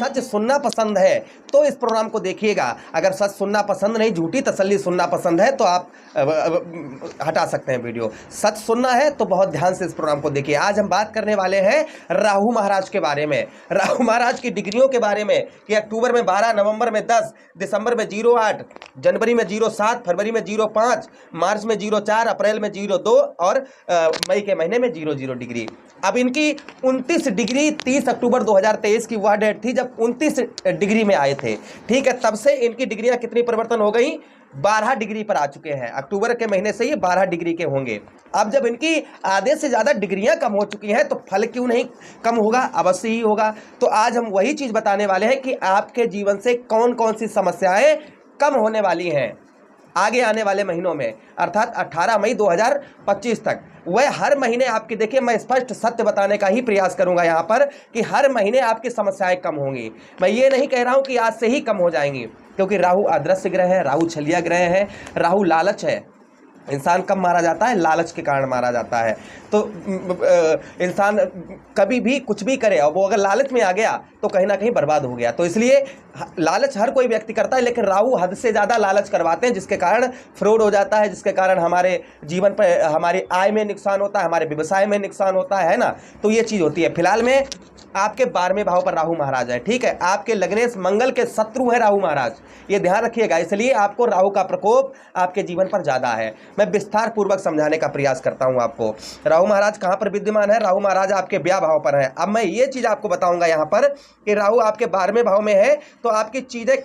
सच सुनना पसंद है तो इस प्रोग्राम को देखिएगा, अगर सच सुनना पसंद नहीं, झूठी तसल्ली सुनना पसंद है तो आप हटा सकते हैं वीडियो। सच सुनना है तो बहुत ध्यान से इस प्रोग्राम को देखिए। आज हम बात करने वाले हैं राहु महाराज के बारे में, राहु महाराज की डिग्रियों के बारे में कि अक्टूबर में 12, नवंबर में 10, दिसंबर में 08, जनवरी में 07, फरवरी में 05, मार्च में 04, अप्रैल में 02 और मई के महीने में 00 डिग्री। अब इनकी 29 डिग्री 30 अक्टूबर 2023 की वह डेट थी जब 29 डिग्री में आए थे। ठीक है, तब से इनकी डिग्रियां कितनी परिवर्तन हो गई, 12 डिग्री पर आ चुके हैं। अक्टूबर के महीने से ये 12 डिग्री के होंगे। अब जब इनकी आधे से ज़्यादा डिग्रियां कम हो चुकी हैं तो फल क्यों नहीं कम होगा, अवश्य ही होगा। तो आज हम वही चीज़ बताने वाले हैं कि आपके जीवन से कौन कौन सी समस्याएं कम होने वाली हैं आगे आने वाले महीनों में, अर्थात 18 मई 2025 तक। वह हर महीने आपकी, देखिए मैं स्पष्ट सत्य बताने का ही प्रयास करूंगा यहाँ पर कि हर महीने आपकी समस्याएं कम होंगी। मैं ये नहीं कह रहा हूँ कि आज से ही कम हो जाएंगी, क्योंकि राहु अदृश्य ग्रह है, राहु छलिया ग्रह है, राहु लालच है। इंसान कब मारा जाता है, लालच के कारण मारा जाता है। तो इंसान कभी भी कुछ भी करे और वो अगर लालच में आ गया तो कहीं ना कहीं बर्बाद हो गया। तो इसलिए लालच हर कोई व्यक्ति करता है, लेकिन राहु हद से ज़्यादा लालच करवाते हैं, जिसके कारण फ्रॉड हो जाता है, जिसके कारण हमारे जीवन पर, हमारी आय में नुकसान होता है, हमारे व्यवसाय में नुकसान होता है ना। तो ये चीज़ होती है। फिलहाल में आपके 12वें भाव पर राहु महाराज है। ठीक है, आपके लग्नेश मंगल के शत्रु है राहु महाराज, ये ध्यान रखिएगा। इसलिए आपको राहु का प्रकोप आपके जीवन पर ज़्यादा है। मैं विस्तार पूर्वक समझाने का प्रयास करता हूं आपको। राहु महाराज कहां पर विद्यमान है, राहु महाराज आपके ब्याह भाव पर है। अब मैं ये चीज़ आपको बताऊंगा यहाँ पर कि राहु आपके 12वें भाव में है तो आपकी चीज़ें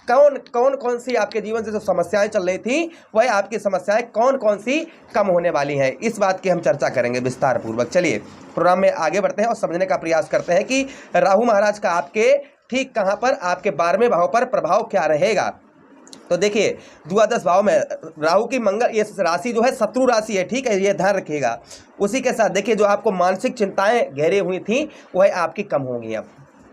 कौन सी आपके जीवन से जो समस्याएं चल रही थी वह आपकी समस्याएं कौन सी कम होने वाली हैं, इस बात की हम चर्चा करेंगे विस्तार पूर्वक। चलिए प्रोग्राम में आगे बढ़ते हैं और समझने का प्रयास करते हैं कि राहु महाराज का आपके ठीक कहां पर, आपके 12वें भाव पर प्रभाव क्या रहेगा। तो देखिए द्वादश भाव में राहु की मंगल, ये राशि जो है शत्रु राशि है। ठीक है, ये ध्यान रखिएगा। उसी के साथ देखिए जो आपको मानसिक चिंताएं घेरे हुई थी वह आपकी कम होंगी। अब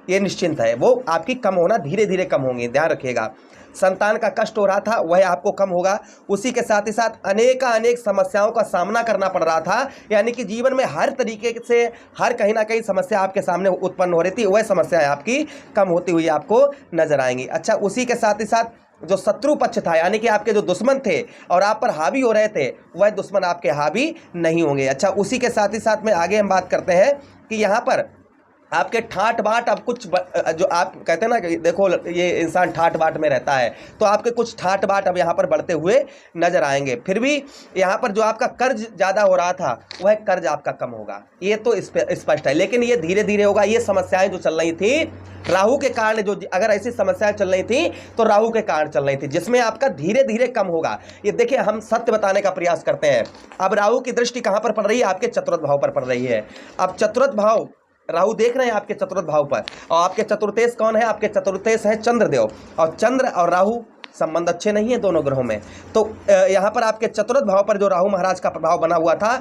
ये निश्चिंत है, वो आपकी कम होना धीरे धीरे कम होंगी, ध्यान रखिएगा। संतान का कष्ट हो रहा था वह आपको कम होगा। उसी के साथ ही साथ अनेक समस्याओं का सामना करना पड़ रहा था, यानी कि जीवन में हर तरीके से हर कहीं ना कहीं समस्या आपके सामने उत्पन्न हो रही थी, वह समस्याएं आपकी कम होती हुई आपको नजर आएंगी। अच्छा, उसी के साथ ही साथ जो शत्रु पक्ष था, यानी कि आपके जो दुश्मन थे और आप पर हावी हो रहे थे, वह दुश्मन आपके हावी नहीं होंगे। अच्छा, उसी के साथ ही साथ में आगे हम बात करते हैं कि यहाँ पर आपके ठाट बाट, अब कुछ जो आप कहते हैं ना कि देखो ये इंसान ठाट बाट में रहता है, तो आपके कुछ ठाट बाट अब यहाँ पर बढ़ते हुए नजर आएंगे। फिर भी यहाँ पर जो आपका कर्ज ज़्यादा हो रहा था वह कर्ज आपका कम होगा, ये तो स्पष्ट है। लेकिन ये धीरे धीरे होगा। ये समस्याएं जो चल रही थी राहु के कारण, जो अगर ऐसी समस्याएं चल रही थी तो राहु के कारण चल रही थी, जिसमें आपका धीरे धीरे कम होगा। ये देखिए हम सत्य बताने का प्रयास करते हैं। अब राहु की दृष्टि कहाँ पर पड़ रही है, आपके चतुर्थ भाव पर पड़ रही है। अब चतुर्थ भाव राहु देख रहे हैं आपके चतुर्थ भाव पर, और आपके चतुर्थेश कौन है, आपके चतुर्थेश है चंद्रदेव, और चंद्र और राहु संबंध अच्छे नहीं है दोनों ग्रहों में। तो यहाँ पर आपके चतुर्थ भाव पर जो राहु महाराज का प्रभाव बना हुआ था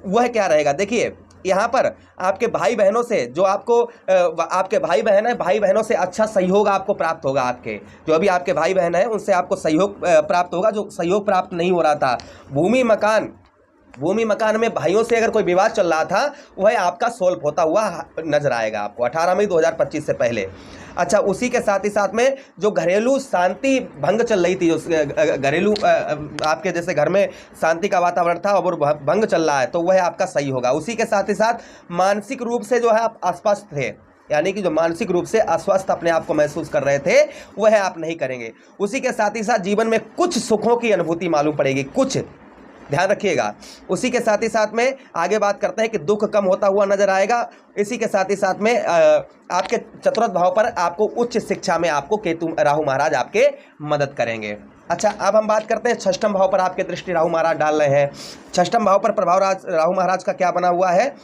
वह क्या रहेगा। देखिए यहाँ पर आपके भाई बहनों से, जो आपको आपके भाई बहन है, भाई बहनों से अच्छा सहयोग आपको प्राप्त होगा। आपके जो अभी आपके भाई बहन है उनसे आपको सहयोग प्राप्त होगा, जो सहयोग प्राप्त नहीं हो रहा था। भूमि मकान में भाइयों से अगर कोई विवाद चल रहा था वह आपका सोल्व होता हुआ नजर आएगा आपको 18 मई 2025 से पहले। अच्छा, उसी के साथ ही साथ में जो घरेलू शांति भंग चल रही थी, जो घरेलू आपके जैसे घर में शांति का वातावरण था और भंग चल रहा है, तो वह आपका सही होगा। उसी के साथ ही साथ मानसिक रूप से जो है आप अस्वस्थ थे, यानी कि जो मानसिक रूप से अस्वस्थ अपने आप को महसूस कर रहे थे वह आप नहीं करेंगे। उसी के साथ ही साथ जीवन में कुछ सुखों की अनुभूति मालूम पड़ेगी, कुछ, ध्यान रखिएगा। उसी के साथ ही साथ में आगे बात करते हैं कि दुख कम होता हुआ नजर आएगा। इसी के साथ ही साथ में आपके चतुर्थ भाव पर आपको उच्च शिक्षा में आपको केतु राहु महाराज आपके मदद करेंगे। अच्छा, अब हम बात करते हैं षष्ठम भाव पर आपके दृष्टि राहु महाराज डाल रहे हैं। षष्ठम भाव पर प्रभाव राहु महाराज का क्या बना हुआ है,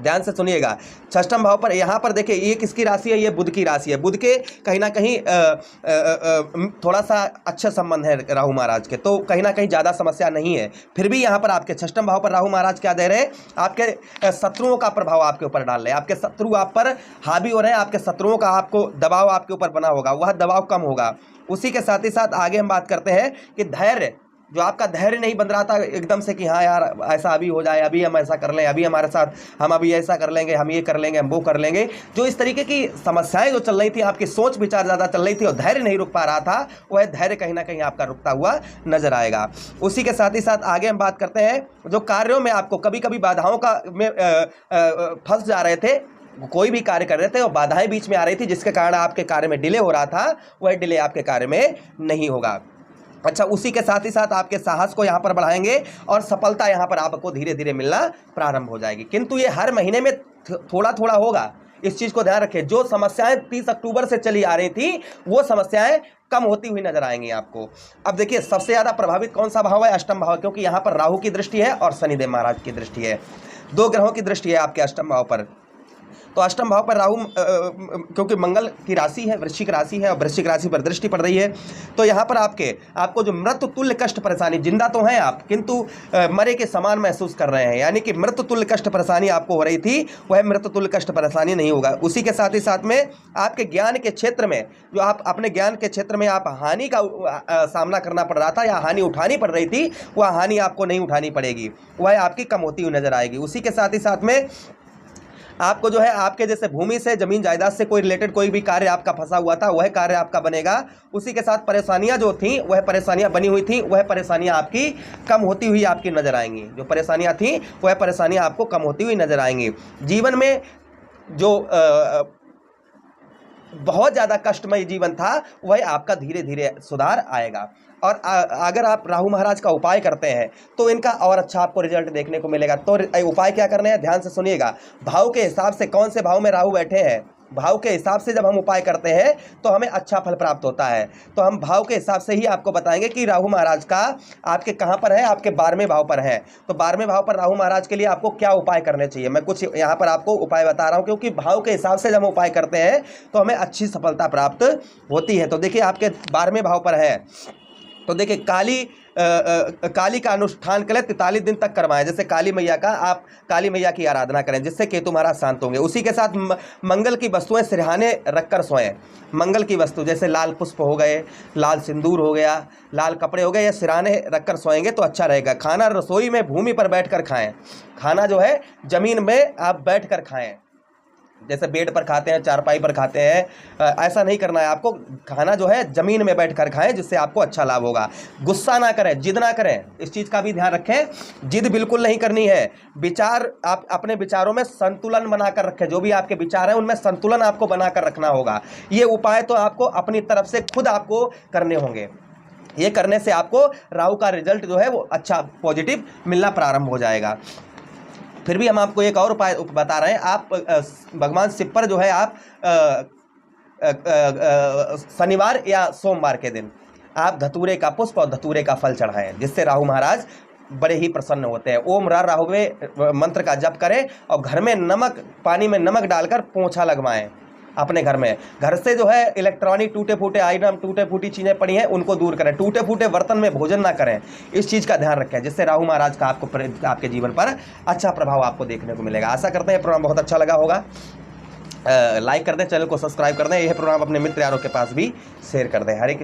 ध्यान से सुनिएगा। षष्ठम भाव पर यहाँ पर देखिए ये किसकी राशि है, ये बुध की राशि है। बुध के कहीं ना कहीं थोड़ा सा अच्छा संबंध है राहु महाराज के, तो कहीं ना कहीं ज़्यादा समस्या नहीं है। फिर भी यहाँ पर आपके षष्ठम भाव पर राहु महाराज क्या दे रहे हैं, आपके शत्रुओं का प्रभाव आपके ऊपर डाल रहे हैं। आपके शत्रु आप पर हावी हो रहे हैं, आपके शत्रुओं का आपको दबाव आपके ऊपर बना होगा, वह दबाव कम होगा। उसी के साथ ही साथ आगे हम बात करते हैं कि धैर्य जो आपका धैर्य नहीं बन रहा था एकदम से कि हाँ यार ऐसा अभी हो जाए, अभी हम ऐसा कर लें, अभी हमारे साथ हम अभी ऐसा कर लेंगे, हम ये कर लेंगे, हम वो कर लेंगे, जो इस तरीके की समस्याएं जो चल रही थी, आपकी सोच विचार ज़्यादा चल रही थी और धैर्य नहीं रुक पा रहा था, वह धैर्य कहीं ना कहीं आपका रुकता हुआ नजर आएगा। उसी के साथ ही साथ आगे हम बात करते हैं, जो कार्यों में आपको कभी कभी बाधाओं का में फंस जा रहे थे, कोई भी कार्य कर रहे थे और बाधाएं बीच में आ रही थी जिसके कारण आपके कार्य में डिले हो रहा था, वह डिले आपके कार्य में नहीं होगा। अच्छा, उसी के साथ ही साथ आपके साहस को यहाँ पर बढ़ाएंगे और सफलता यहाँ पर आपको धीरे धीरे मिलना प्रारंभ हो जाएगी। किंतु ये हर महीने में थोड़ा थोड़ा होगा, इस चीज़ को ध्यान रखें। जो समस्याएं 30 अक्टूबर से चली आ रही थी, वो समस्याएं कम होती हुई नजर आएंगी आपको। अब देखिए, सबसे ज़्यादा प्रभावित कौन सा भाव है? अष्टम भाव, क्योंकि यहाँ पर राहु की दृष्टि है और शनिदेव महाराज की दृष्टि है, 2 ग्रहों की दृष्टि है आपके अष्टम भाव पर। तो अष्टम भाव पर राहु, क्योंकि मंगल की राशि है, वृश्चिक राशि है, और वृश्चिक राशि पर दृष्टि पड़ रही है, तो यहाँ पर आपको जो मृत्यु तुल्य कष्ट परेशानी, जिंदा तो हैं आप किंतु मरे के समान महसूस कर रहे हैं, यानी कि मृत्यु तुल्य कष्ट परेशानी आपको हो रही थी, वह मृत्यु तुल्य कष्ट परेशानी नहीं होगा। उसी के साथ ही साथ में आपके ज्ञान के क्षेत्र में, जो आप अपने ज्ञान के क्षेत्र में आप हानि का सामना करना पड़ रहा था या हानि उठानी पड़ रही थी, वह हानि आपको नहीं उठानी पड़ेगी, वह आपकी कम होती हुई नजर आएगी। उसी के साथ ही साथ में आपको जो है आपके जैसे भूमि से, जमीन जायदाद से कोई रिलेटेड कोई भी कार्य आपका फंसा हुआ था, वह कार्य आपका बनेगा। उसी के साथ परेशानियां जो थी, वह परेशानियां बनी हुई थी, वह परेशानियां आपकी कम होती हुई आपकी नजर आएंगी। जो परेशानियां थी, वह परेशानियां आपको कम होती हुई नजर आएंगी। जीवन में जो बहुत ज़्यादा कष्टमय जीवन था, वह आपका धीरे धीरे सुधार आएगा। और अगर आप राहु महाराज का उपाय करते हैं तो इनका और अच्छा आपको रिजल्ट देखने को मिलेगा। तो उपाय क्या करने हैं, ध्यान से सुनिएगा। भाव के हिसाब से, कौन से भाव में राहु बैठे हैं, भाव के हिसाब से जब हम उपाय करते हैं तो हमें अच्छा फल प्राप्त होता है। तो हम भाव के हिसाब से ही आपको बताएंगे कि राहु महाराज का आपके कहाँ पर है, आपके 12वें भाव पर है। तो 12वें भाव पर राहु महाराज के लिए आपको क्या उपाय करने चाहिए, मैं कुछ यहाँ पर आपको उपाय बता रहा हूँ, क्योंकि भाव के हिसाब से जब हम उपाय करते हैं तो हमें अच्छी सफलता प्राप्त होती है। तो देखिए, आपके 12वें भाव पर है, तो देखिए काली का अनुष्ठान करें, 43 दिन तक करवाएं। जैसे काली मैया का, आप काली मैया की आराधना करें, जिससे केतु महाराज शांत होंगे। उसी के साथ मंगल की वस्तुएं सिरहाने रखकर सोएं। मंगल की वस्तु जैसे लाल पुष्प हो गए, लाल सिंदूर हो गया, लाल कपड़े हो गए, या सिरहाने रखकर सोएंगे तो अच्छा रहेगा। खाना रसोई में भूमि पर बैठकर खाएं। खाना जो है जमीन में आप बैठकर खाएं, जैसे बेड पर खाते हैं, चारपाई पर खाते हैं, ऐसा नहीं करना है आपको। खाना जो है जमीन में बैठकर खाएं, जिससे आपको अच्छा लाभ होगा। गुस्सा ना करें, जिद ना करें, इस चीज़ का भी ध्यान रखें। जिद बिल्कुल नहीं करनी है। विचार, आप अपने विचारों में संतुलन बनाकर रखें। जो भी आपके विचार हैं उनमें संतुलन आपको बनाकर रखना होगा। ये उपाय तो आपको अपनी तरफ से खुद आपको करने होंगे। ये करने से आपको राहु का रिजल्ट जो है वो अच्छा पॉजिटिव मिलना प्रारंभ हो जाएगा। फिर भी हम आपको एक और उपाय बता रहे हैं। आप भगवान शिव पर जो है आप शनिवार या सोमवार के दिन आप धतूरे का पुष्प और धतूरे का फल चढ़ाएं, जिससे राहु महाराज बड़े ही प्रसन्न होते हैं। ओम रा राहुवे मंत्र का जप करें और घर में नमक, पानी में नमक डालकर पोंछा लगवाएं अपने घर में। घर से जो है इलेक्ट्रॉनिक टूटे फूटे आइटम, टूटे फूटी चीज़ें पड़ी हैं, उनको दूर करें। टूटे फूटे बर्तन में भोजन ना करें, इस चीज़ का ध्यान रखें, जिससे राहु महाराज का आपके जीवन पर अच्छा प्रभाव आपको देखने को मिलेगा। आशा करते हैं प्रोग्राम बहुत अच्छा लगा होगा। लाइक कर दें, चैनल को सब्सक्राइब कर दें, यह प्रोग्राम अपने मित्र यारों के पास भी शेयर कर दें। हरे कृष्ण।